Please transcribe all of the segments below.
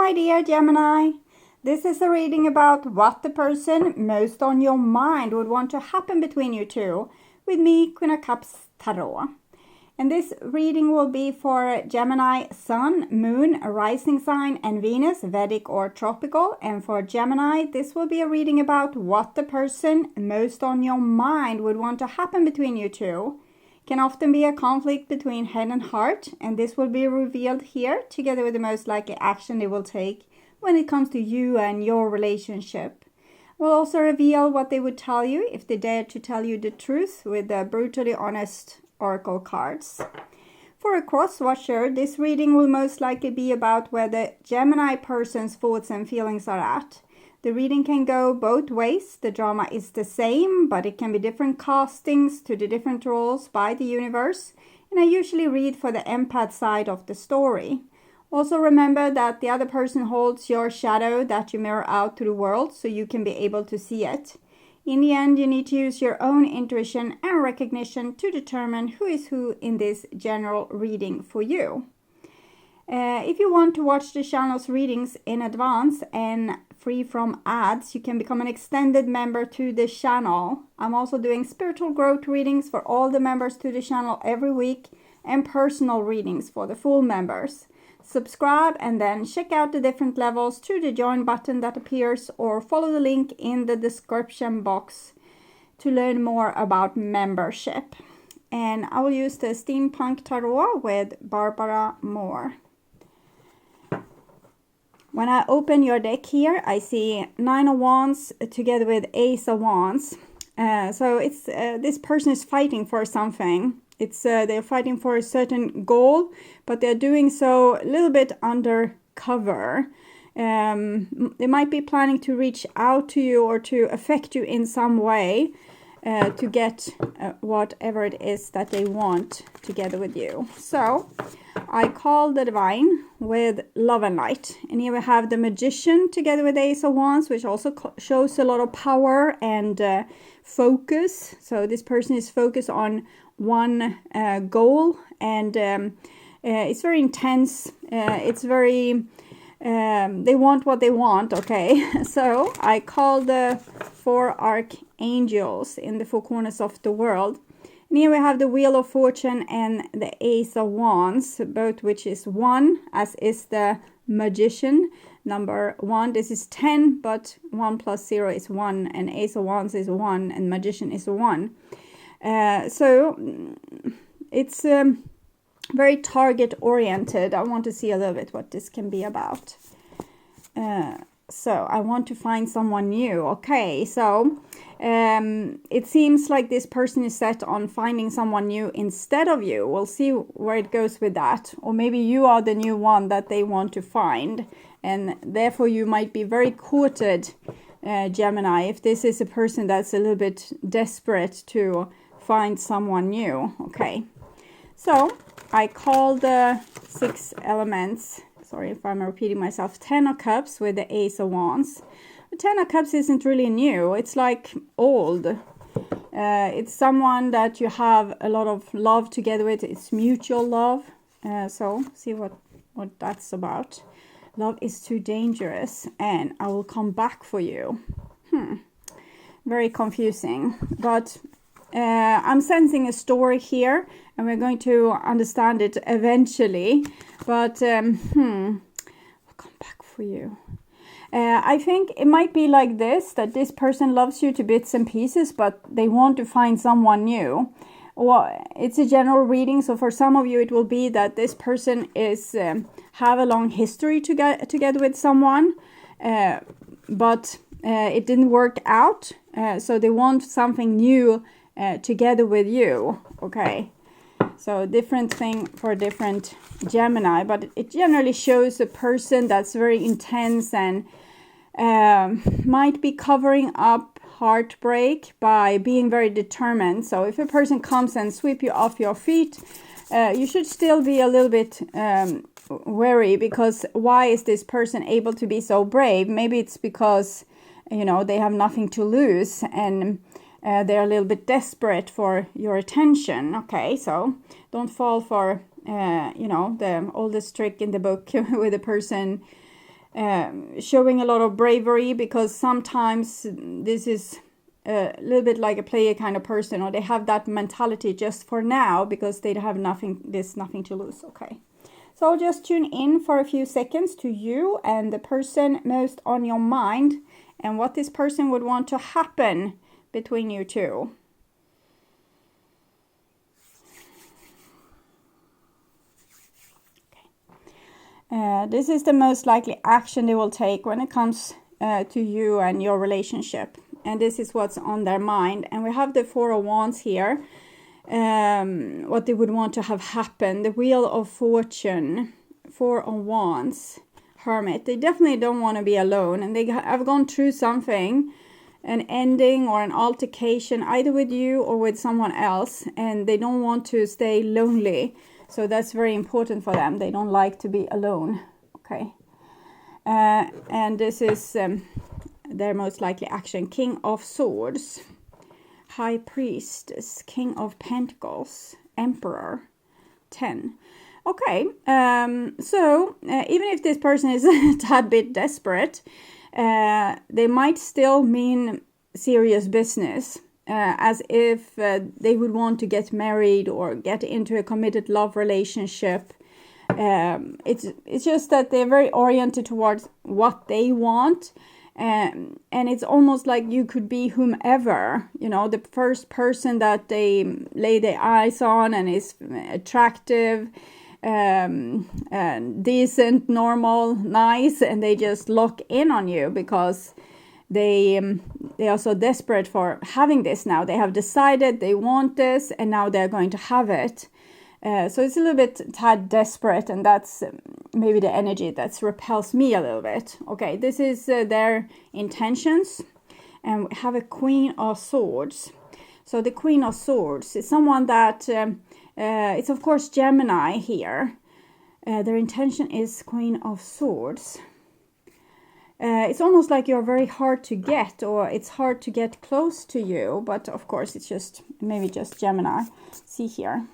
my dear Gemini. This is a reading about what the person most on your mind would want to happen between you two with me, Queen of Cups Tarot. And this reading will be for Gemini, Sun, Moon, Rising Sign, and Venus, Vedic or Tropical. And for Gemini, this will be a reading about what the person most on your mind would want to happen between you two. Can often be a conflict between head and heart, and this will be revealed here together with the most likely action they will take when it comes to you and your relationship. We'll also reveal what they would tell you if they dare to tell you the truth with the brutally honest oracle cards. For a cross-watcher, this reading will most likely be about where the Gemini person's thoughts and feelings are at. The reading can go both ways. The drama is the same, but it can be different castings to the different roles by the universe. And I usually read for the empath side of the story. Also remember that the other person holds your shadow that you mirror out to the world, so you can be able to see it. In the end, you need to use your own intuition and recognition to determine who is who in this general reading for you. If you want to watch the channel's readings in advance and free from ads, you can become an extended member to the channel. I'm also doing spiritual growth readings for all the members to the channel every week and personal readings for the full members. Subscribe and then check out the different levels to the join button that appears, or follow the link in the description box to learn more about membership. And I will use the Steampunk Tarot with Barbara Moore. When I open your deck here, I see Nine of Wands together with Ace of Wands. So it's this person is fighting for something. They're fighting for a certain goal, but they're doing so a little bit undercover. They might be planning to reach out to you or to affect you in some way to get whatever it is that they want together with you. So I call the Divine with Love and Light. And here we have the Magician together with Ace of Wands, which also shows a lot of power and focus. So this person is focused on one goal, and it's very intense. It's very they want what they want. Okay, so I call the four archangels in the four corners of the world, and here we have the Wheel of Fortune and the Ace of Wands, both which is 1, as is the Magician. Number 1, this is 10, but 1 plus 0 is 1, and Ace of Wands is 1, and Magician is 1. So it's very target oriented. I want to see a little bit what this can be about. So I want to find someone new. Okay, so it seems like this person is set on finding someone new instead of you. We'll see where it goes with that. Or maybe you are the new one that they want to find, and therefore you might be very courted, Gemini, if this is a person that's a little bit desperate to find someone new. Okay, so I call the 6 elements. Sorry if I'm repeating myself. 10 of Cups with the Ace of Wands. The 10 of Cups isn't really new. It's like old. It's someone that you have a lot of love together with. It's mutual love. So see what that's about. Love is too dangerous, and I will come back for you. Very confusing, but I'm sensing a story here, and we're going to understand it eventually. But I'll come back for you. I think it might be like this, that this person loves you to bits and pieces, but they want to find someone new. Well, it's a general reading, so for some of you it will be that this person is have a long history together with someone, but it didn't work out, so they want something new together with you. Okay, so different thing for different Gemini, but it generally shows a person that's very intense and might be covering up heartbreak by being very determined. So if a person comes and sweep you off your feet, you should still be a little bit wary, because why is this person able to be so brave? Maybe it's because, you know, they have nothing to lose, and they're a little bit desperate for your attention. Okay, so don't fall for, you know, the oldest trick in the book with a person showing a lot of bravery, because sometimes this is a little bit like a player kind of person, or they have that mentality just for now because they have nothing to lose. Okay, so I'll just tune in for a few seconds to you and the person most on your mind, and what this person would want to happen between you two. This is the most likely action they will take when it comes to you and your relationship. And this is what's on their mind. And we have the Four of Wands here. What they would want to have happen. The Wheel of Fortune. Four of Wands. Hermit. They definitely don't want to be alone. And they have gone through something. An ending or an altercation. Either with you or with someone else. And they don't want to stay lonely. So that's very important for them. They don't like to be alone. Okay. And this is their most likely action. King of Swords. High Priestess. King of Pentacles. Emperor. 10. Okay. So even if this person is a tad bit desperate, they might still mean serious business. As if they would want to get married or get into a committed love relationship. It's just that they're very oriented towards what they want. And it's almost like you could be whomever, you know, the first person that they lay their eyes on and is attractive, and decent, normal, nice, and they just lock in on you because they are so desperate for having this now. They have decided they want this, and now they're going to have it. So it's a little bit tad desperate, and that's maybe the energy that repels me a little bit. Okay, this is their intentions. And we have a Queen of Swords. So the Queen of Swords is someone that, it's of course Gemini here. Their intention is Queen of Swords. It's almost like you're very hard to get, or it's hard to get close to you. But of course, it's just maybe just Gemini. See here.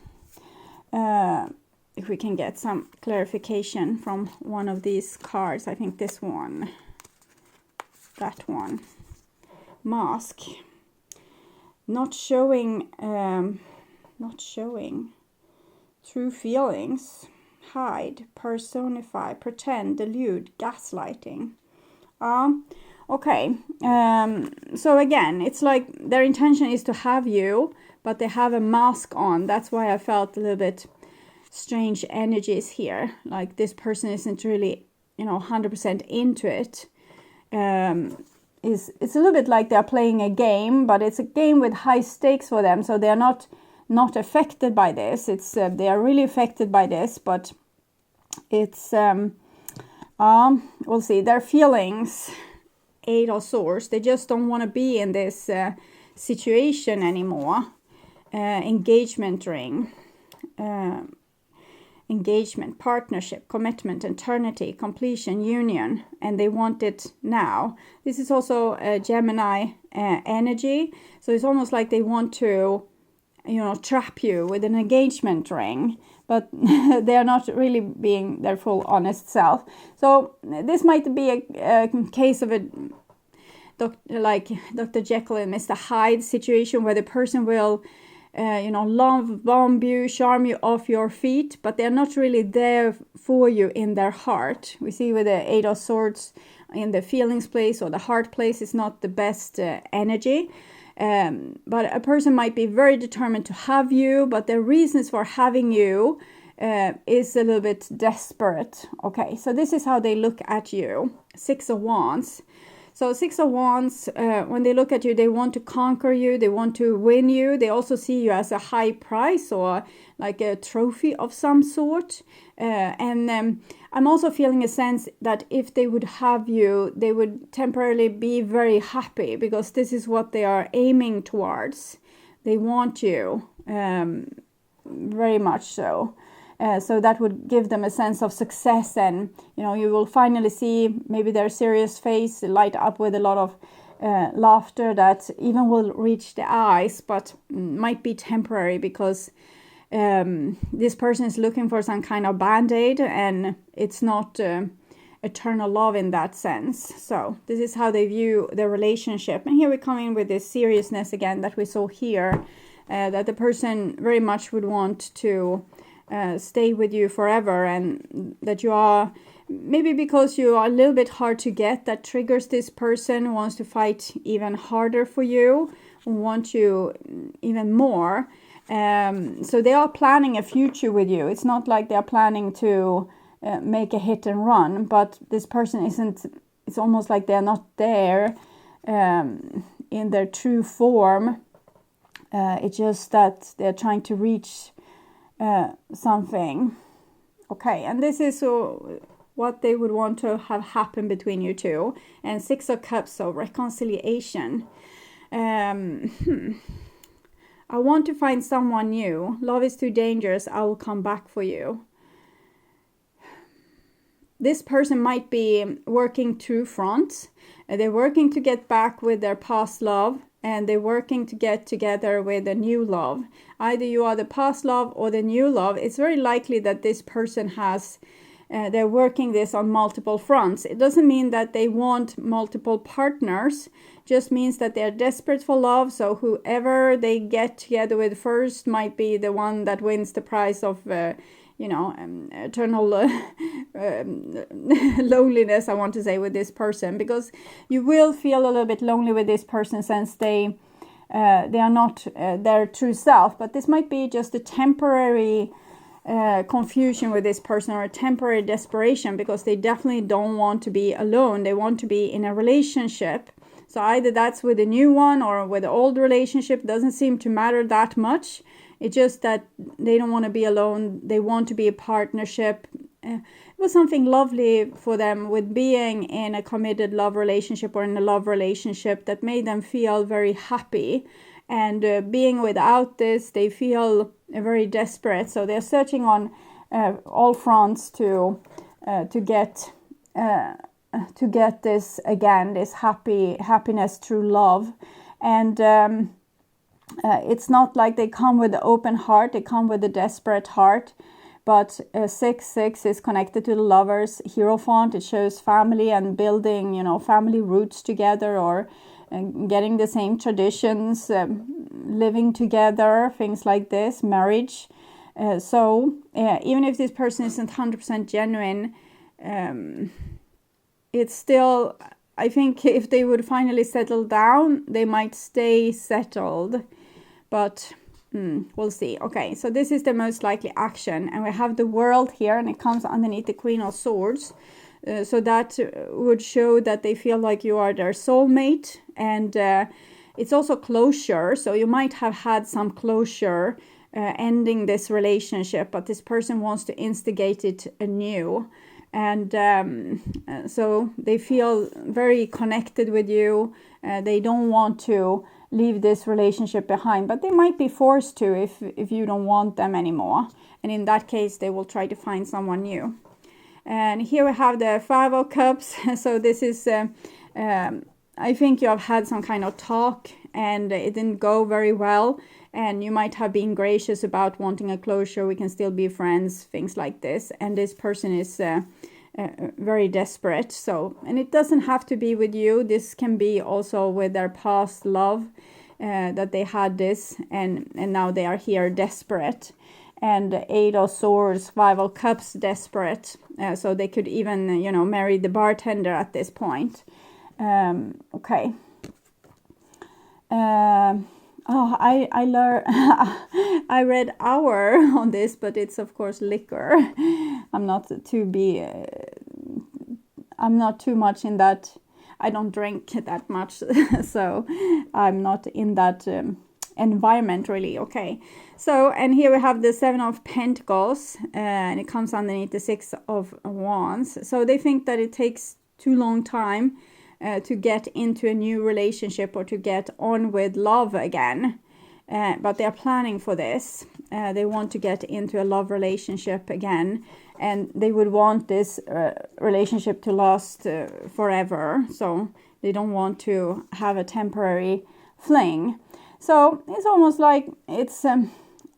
If we can get some clarification from one of these cards. I think this one. That one. Mask. Not showing true feelings. Hide. Personify. Pretend. Delude. Gaslighting. Okay, so again, it's like their intention is to have you, but they have a mask on. That's why I felt a little bit strange energies here. Like this person isn't really, 100% into it. It's a little bit like they're playing a game, but it's a game with high stakes for them. So they're not affected by this. It's they are really affected by this, but it's we'll see. Their feelings, 8 of Swords, they just don't want to be in this situation anymore. Engagement ring. Engagement, partnership, commitment, eternity, completion, union. And they want it now. This is also a Gemini energy. So it's almost like they want to, trap you with an engagement ring. But they are not really being their full honest self. So this might be a case of a like Dr. Jekyll and Mr. Hyde situation, where the person will, love bomb you, charm you off your feet, but they're not really there for you in their heart. We see with the 8 of Swords in the feelings place or the heart place is not the best energy. But a person might be very determined to have you, but their reasons for having you is a little bit desperate. Okay, so this is how they look at you. 6 of Wands. So 6 of Wands, when they look at you, they want to conquer you, they want to win you. They also see you as a high prize or like a trophy of some sort. I'm also feeling a sense that if they would have you, they would temporarily be very happy, because this is what they are aiming towards. They want you, very much so. So that would give them a sense of success, and you will finally see maybe their serious face light up with a lot of laughter that even will reach the eyes, but might be temporary, because this person is looking for some kind of band-aid, and it's not eternal love in that sense. So this is how they view the relationship. And here we come in with this seriousness again that we saw here, that the person very much would want to stay with you forever, and that you are, maybe because you are a little bit hard to get, that triggers this person, wants to fight even harder for you, want you even more. So they are planning a future with you. It's not like they're planning to make a hit and run, but this person isn't, it's almost like they're not there in their true form. It's just that they're trying to reach something. Okay, and this is what they would want to have happen between you two. And 6 of Cups, so reconciliation. I want to find someone new. Love is too dangerous. I will come back for you. This person might be working two fronts. They're working to get back with their past love, and they're working to get together with a new love. Either you are the past love or the new love. It's very likely that this person has, they're working this on multiple fronts. It doesn't mean that they want multiple partners, just means that they're desperate for love. So whoever they get together with first might be the one that wins the prize of eternal loneliness, I want to say, with this person, because you will feel a little bit lonely with this person since they are not their true self. But this might be just a temporary confusion with this person, or a temporary desperation, because they definitely don't want to be alone. They want to be in a relationship. So either that's with a new one or with the old relationship. Doesn't seem to matter that much. It's just that they don't want to be alone. They want to be a partnership. It was something lovely for them with being in a committed love relationship or in a love relationship that made them feel very happy. And being without this, they feel very desperate. So they're searching on all fronts to get this again, this happiness through love. And it's not like they come with an open heart, they come with a desperate heart. But 6-6 is connected to the Lovers Hierophant. It shows family and building, family roots together, or getting the same traditions, living together, things like this, marriage. So even if this person isn't 100% genuine, it's still, I think if they would finally settle down, they might stay settled. But we'll see. Okay, so this is the most likely action. And we have the World here, and it comes underneath the Queen of Swords. So that would show that they feel like you are their soulmate. And it's also closure. So you might have had some closure ending this relationship, but this person wants to instigate it anew. And so they feel very connected with you. They don't want to leave this relationship behind, but they might be forced to if you don't want them anymore. And in that case, they will try to find someone new. And here we have the 5 of Cups. So this is, I think you have had some kind of talk and it didn't go very well. And you might have been gracious about wanting a closure. We can still be friends, things like this. And this person is very desperate. So, and it doesn't have to be with you. This can be also with their past love, that they had this, and now they are here desperate. And 8 of Swords, 5 of Cups, desperate. So they could even, marry the bartender at this point. Okay. I learned. I read hour on this, but it's of course liquor. I'm not too much in that. I don't drink that much, so I'm not in that environment really. Okay, so and here we have the 7 of Pentacles, and it comes underneath the 6 of Wands. So they think that it takes too long time to get into a new relationship or to get on with love again. But they're planning for this. They want to get into a love relationship again. And they would want this relationship to last forever. So they don't want to have a temporary fling. So it's almost like it's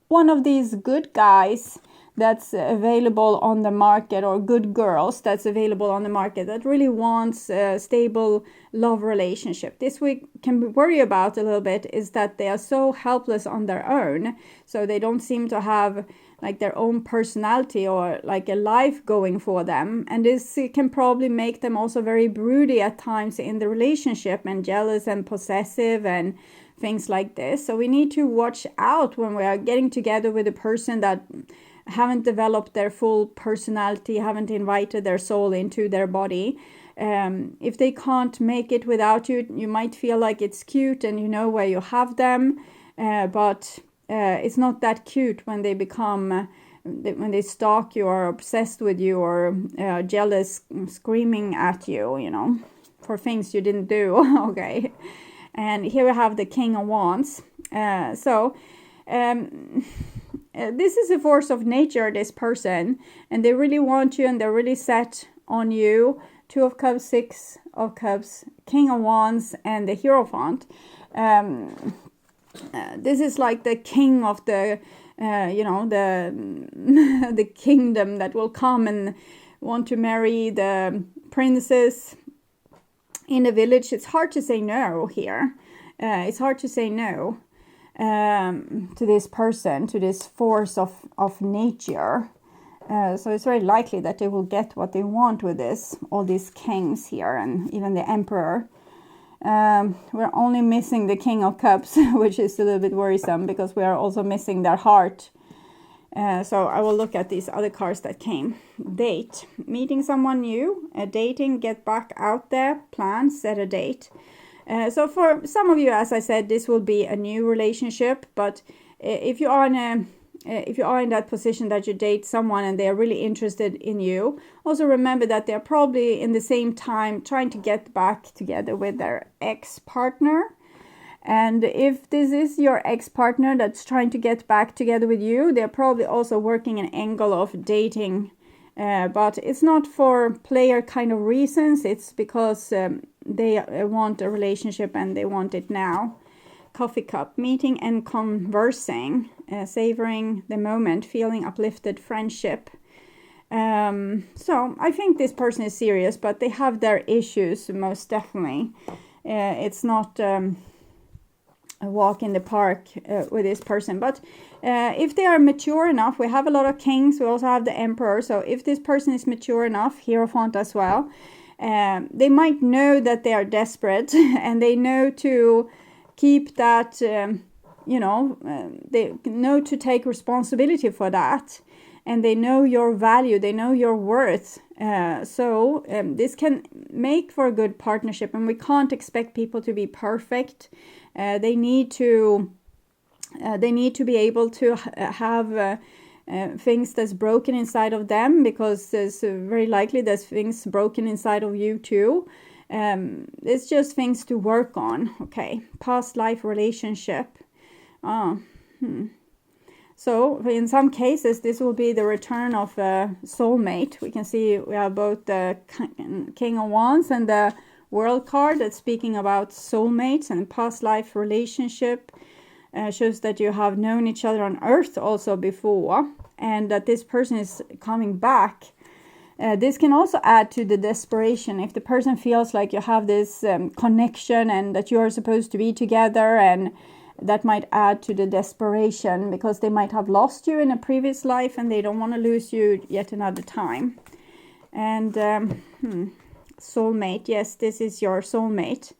one of these good guys that's available on the market, or good girls that's available on the market, that really wants a stable love relationship. This we can worry about a little bit is that they are so helpless on their own, so they don't seem to have like their own personality or like a life going for them, and this can probably make them also very broody at times in the relationship, and jealous and possessive and things like this. So we need to watch out when we are getting together with a person that haven't developed their full personality, haven't invited their soul into their body. If they can't make it without you, you might feel like it's cute and you know where you have them, but it's not that cute when they become, when they stalk you or obsessed with you or jealous, screaming at you, you know, for things you didn't do. Okay. And here we have the King of Wands. This is a force of nature, this person, and they really want you and they're really set on you. Two of Cups, Six of Cups, King of Wands, and the Hierophant. This is like the king of the, the kingdom that will come and want to marry the princess in the village. It's hard to say no here. It's hard to say no to this person, to this force of nature. So it's very likely that they will get what they want with this, all these kings here, and even the emperor. We're only missing the King of Cups, which is a little bit worrisome because we are also missing their heart. So I will look at these other cards that came. Date, meeting someone new, dating, get back out there, plan, set a date. So for some of you, as I said, this will be a new relationship. But if you are in that position that you date someone and they are really interested in you, also remember that they're probably in the same time trying to get back together with their ex-partner. And if this is your ex-partner that's trying to get back together with you, they're probably also working an angle of dating. But it's not for player kind of reasons. It's because they want a relationship and they want it now. Coffee cup, meeting and conversing, savoring the moment, feeling uplifted, friendship. So I think this person is serious, but they have their issues most definitely. It's not a walk in the park with this person. But if they are mature enough, we have a lot of kings, we also have the emperor. So if this person is mature enough, Hierophant as well, they might know that they are desperate and they know to keep that, they know to take responsibility for that. And they know your value, they know your worth. So this can make for a good partnership, and we can't expect people to be perfect. They need to be able to have things that's broken inside of them, because there's very likely there's things broken inside of you too. It's just things to work on. Okay, past life relationship. So in some cases, this will be the return of a soulmate. We can see we have both the King of Wands and the World card that's speaking about soulmates and past life relationship. Shows that you have known each other on earth also before, and that this person is coming back. This can also add to the desperation. If the person feels like you have this connection and that you are supposed to be together, and that might add to the desperation because they might have lost you in a previous life and they don't want to lose you yet another time. And soulmate, yes, this is your soulmate.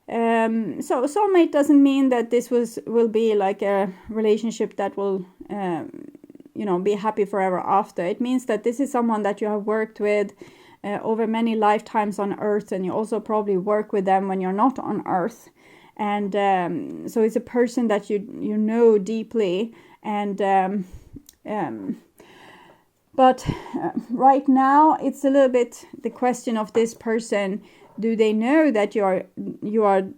So soulmate doesn't mean that this will be like a relationship that will be happy forever after. It means that this is someone that you have worked with over many lifetimes on earth, and you also probably work with them when you're not on earth. And so it's a person that you know deeply, and but right now it's a little bit the question of this person. Do they know that you are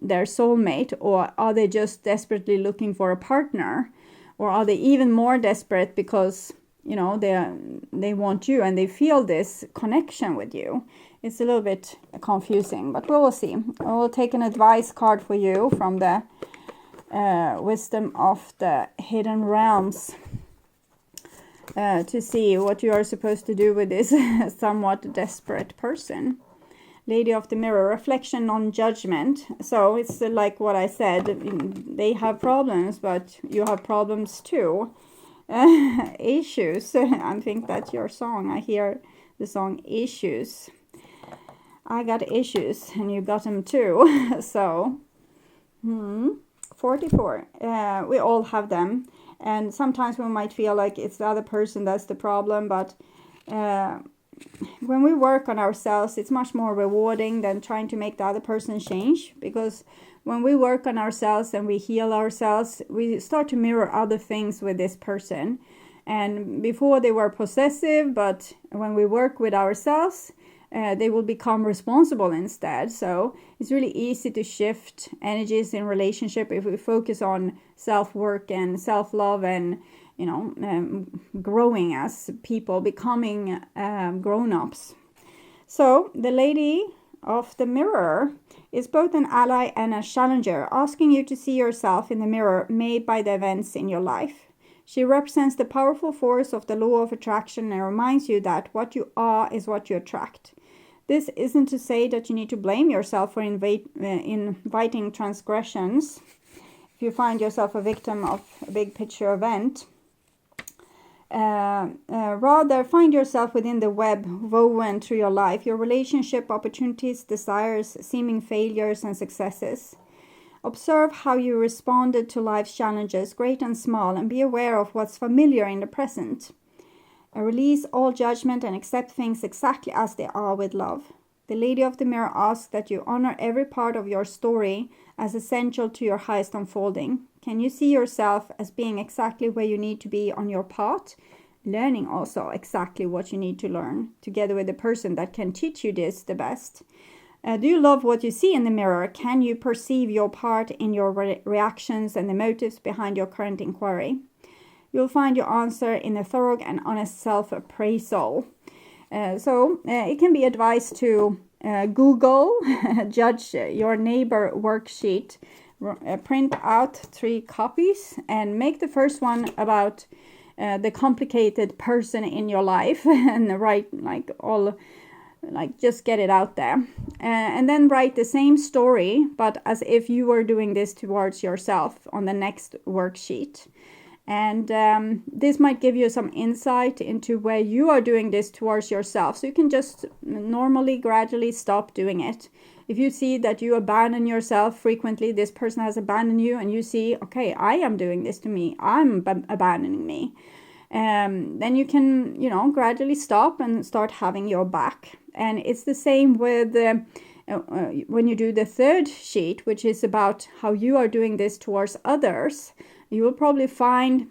their soulmate, or are they just desperately looking for a partner, or are they even more desperate because they want you and they feel this connection with you? It's a little bit confusing, but we will see. I will take an advice card for you from the Wisdom of the Hidden Realms. to see what you are supposed to do with this somewhat desperate person. Lady of the Mirror, reflection, non-judgment. So it's like what I said, they have problems, but you have problems too. Issues. I think that's your song. I hear the song Issues. I got issues and you got them too. So 44. We all have them, and sometimes we might feel like it's the other person that's the problem, but when we work on ourselves, it's much more rewarding than trying to make the other person change, because when we work on ourselves and we heal ourselves, we start to mirror other things with this person. And before they were possessive, but when we work with ourselves, they will become responsible instead. So it's really easy to shift energies in relationship if we focus on self-work and self-love and growing as people, becoming grown-ups. So the Lady of the Mirror is both an ally and a challenger, asking you to see yourself in the mirror made by the events in your life. She represents the powerful force of the law of attraction and reminds you that what you are is what you attract. This isn't to say that you need to blame yourself for inviting transgressions if you find yourself a victim of a big picture event. Rather, find yourself within the web woven through your life, your relationship, opportunities, desires, seeming failures, and successes. Observe how you responded to life's challenges, great and small, and be aware of what's familiar in the present. Release all judgment and accept things exactly as they are with love. The Lady of the Mirror asks that you honor every part of your story as essential to your highest unfolding. Can you see yourself as being exactly where you need to be on your path? Learning also exactly what you need to learn, together with the person that can teach you this the best. Do you love what you see in the mirror? Can you perceive your part in your reactions and the motives behind your current inquiry? You'll find your answer in a thorough and honest self-appraisal. So it can be advised to Google, judge your neighbor worksheet, print out 3 copies, and make the first one about the complicated person in your life, and write just get it out there, and then write the same story, but as if you were doing this towards yourself on the next worksheet. And this might give you some insight into where you are doing this towards yourself. So you can just normally, gradually stop doing it. If you see that you abandon yourself frequently, this person has abandoned you, and you see, okay, I am doing this to me, I'm abandoning me. Then you can, gradually stop and start having your back. And it's the same with when you do the 3rd sheet, which is about how you are doing this towards others. You will probably find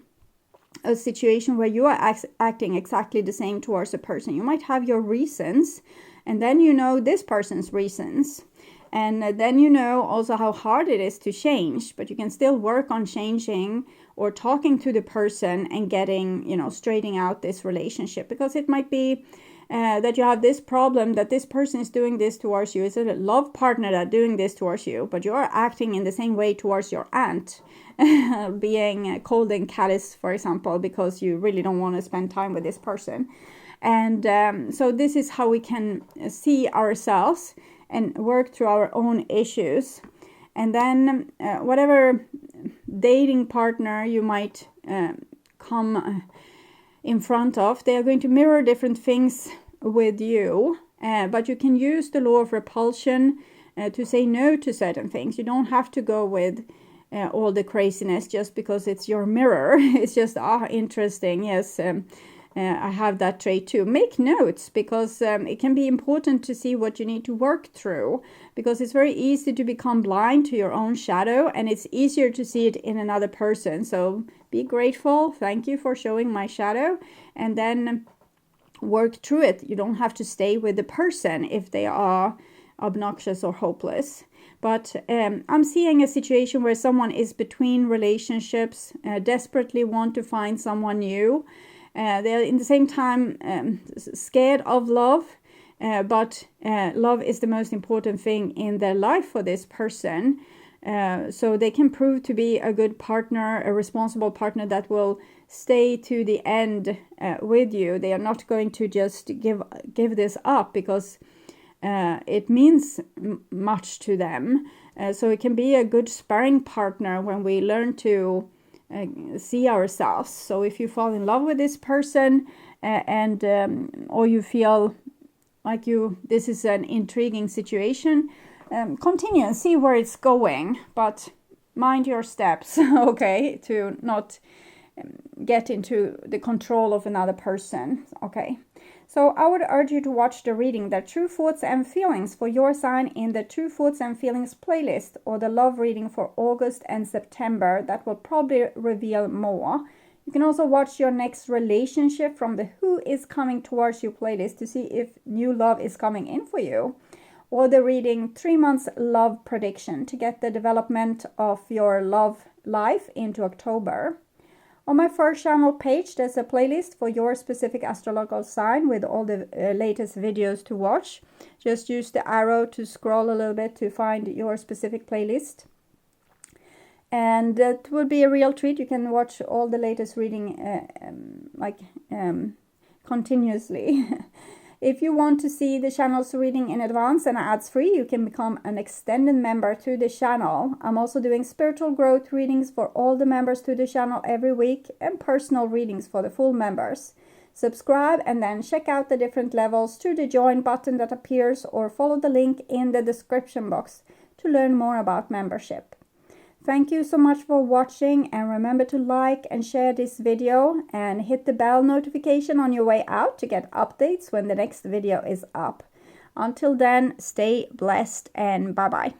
a situation where you are acting exactly the same towards a person. You might have your reasons, and then this person's reasons. And then also how hard it is to change, but you can still work on changing or talking to the person and getting, straightening out this relationship, because it might be that you have this problem, that this person is doing this towards you. It's a love partner that doing this towards you, but you are acting in the same way towards your aunt, being cold and callous, for example, because you really don't want to spend time with this person. And so this is how we can see ourselves and work through our own issues. And then whatever dating partner you might come in front of, they are going to mirror different things with you, but you can use the law of repulsion to say no to certain things. You don't have to go with all the craziness just because it's your mirror. It's just interesting, yes, I have that trait too. Make notes, because it can be important to see what you need to work through, because it's very easy to become blind to your own shadow, and it's easier to see it in another person. So be grateful. Thank you for showing my shadow, and then work through it. You don't have to stay with the person if they are obnoxious or hopeless. But I'm seeing a situation where someone is between relationships, desperately want to find someone new. They're in the same time scared of love, but love is the most important thing in their life for this person. So they can prove to be a good partner, a responsible partner that will stay to the end with you. They are not going to just give this up, because it means much to them. So it can be a good sparring partner when we learn to see ourselves. So if you fall in love with this person, or you feel like this is an intriguing situation, continue and see where it's going, but mind your steps, okay, to not get into the control of another person, okay. So I would urge you to watch the reading, the True Thoughts and Feelings for your sign, in the True Thoughts and Feelings playlist, or the love reading for August and September. That will probably reveal more. You can also watch your next relationship from the Who is Coming Towards You playlist to see if new love is coming in for you, or the reading 3 months love prediction to get the development of your love life into October. On my first channel page, there's a playlist for your specific astrological sign with all the latest videos to watch. Just use the arrow to scroll a little bit to find your specific playlist. And that would be a real treat. You can watch all the latest reading continuously. If you want to see the channel's reading in advance and ads-free, you can become an extended member to the channel. I'm also doing spiritual growth readings for all the members to the channel every week, and personal readings for the full members. Subscribe and then check out the different levels through the join button that appears, or follow the link in the description box to learn more about membership. Thank you so much for watching, and remember to like and share this video and hit the bell notification on your way out to get updates when the next video is up. Until then, stay blessed and bye-bye.